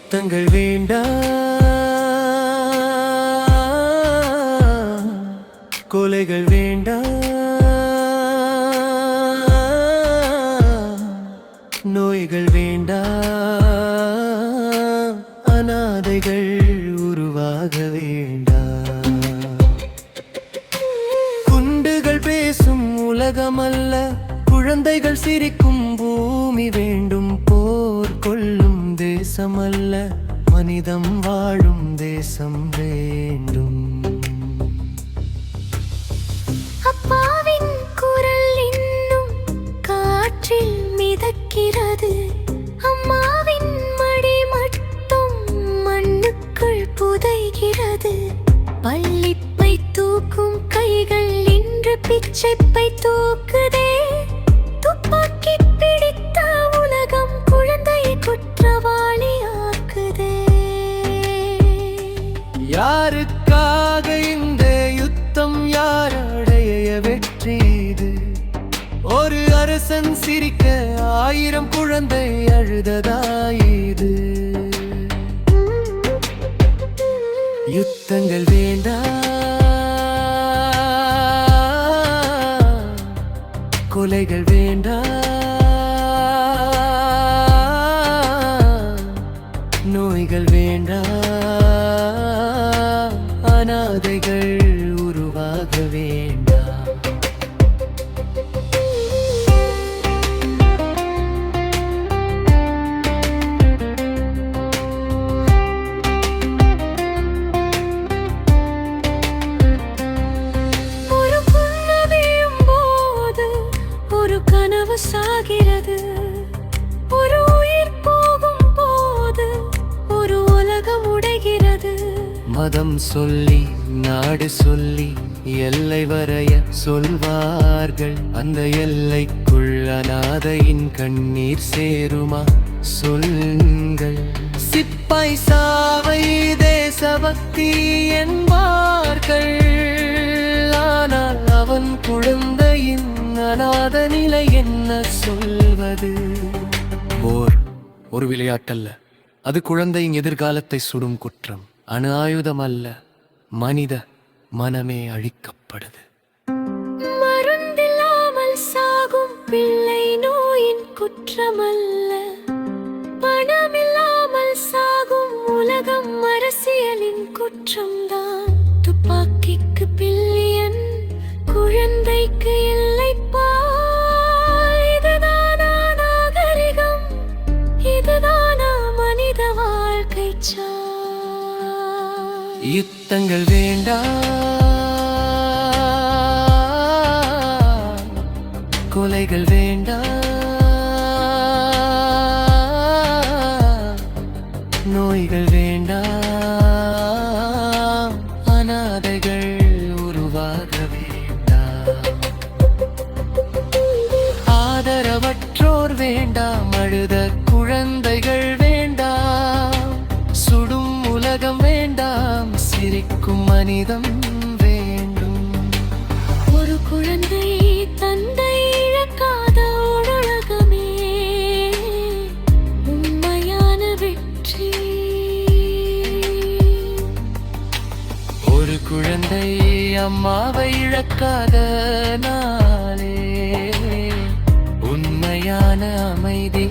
யுத்தங்கள் வேண்டாம், கொலைகள் வேண்டாம், நோய்கள் வேண்டாம், அநாதைகள் உருவாக வேண்டாம். குண்டுகள் பேசும் உலகமல்ல, குழந்தைகள் சிரிக்கும் பூமி வேண்டும். போர் கொள்ளும் தேசமல்ல, மனிதம் வாழும் தேசம் வேண்டும். அப்பாவின் குரல் இன்னும் காற்றில் மிதக்கிறது. அம்மாவின் மடி மட்டும் மண்ணுக்குள் புதைகிறது. பள்ளிப்பை தூக்கும் கைகள் இன்று பிச்சைப்பை தூக்குதே. துப்பாக்கி பிடித்த உலகம் குழந்தையை குற்றவாளி ஆக்குதே. யாருக்காக இந்த யுத்தம், யாருடைய வெற்றி இது? ஒரு அரசன் சிரிக்க 1000 குழந்தை அழுததாயுது. யுத்தங்கள் வேண்டாம், கொலைகள் வேண்டாம், நோய்கள் வேண்டாம், அநாதைகள் உருவாக வேண்டாம். ஒரு புன்னகையும் போது ஒரு கனவு சாகிறது. ஒரு உயிர் போகும் போது ஒரு உலகம் உடைகிறது. மதம் சொல்லி, நாடு சொல்லி, எல்லை வரைய சொல்வார்கள். அந்த எல்லைக்குள் அநாதையின் கண்ணீர் சேருமா? சொல்லுங்கள். சிப்பாய் சாவை தேசபக்தி என்பார்கள். ஆனால் அவன் குழந்தையின் அநாத நிலை என்ன சொல்வது? போர் ஒரு விளையாட்டல்ல, அது குழந்தையின் எதிர்காலத்தை சுடும் குற்றம். அணு ஆயுதம் அல்ல, மனித மனமே அழிக்கப்படுது. மருந்தில்லாமல் சாகும் பிள்ளை நோயின் குற்றமல்ல. பணமில்லாமல் சாகும் உலகம் அரசியலின் குற்றம்தான். துப்பாக்கிக்கு பில்லியன், குழந்தைக்கு இல்லைப்பா. இதுதானா நாகரிகம்? இதுதானா மனித வாழ்க்கை? யுத்தங்கள் வேண்டாம், கொலைகள் வேண்டாம், நோய்கள் வேண்டாம், அநாதைகள் உருவாக வேண்டாம். ஆதரவற்றோர் வேண்டாம், அழுத குழந்தைகள் வேண்டாம், சுடும் உலகம் வேண்டாம், சிரிக்கும் மனிதம் வேண்டும். ஒரு குழந்தை தந்தை இழக்காத உலகமே உண்மையான வெற்றி. ஒரு குழந்தை அம்மாவை இழக்காத நாளே உண்மையான அமைதி.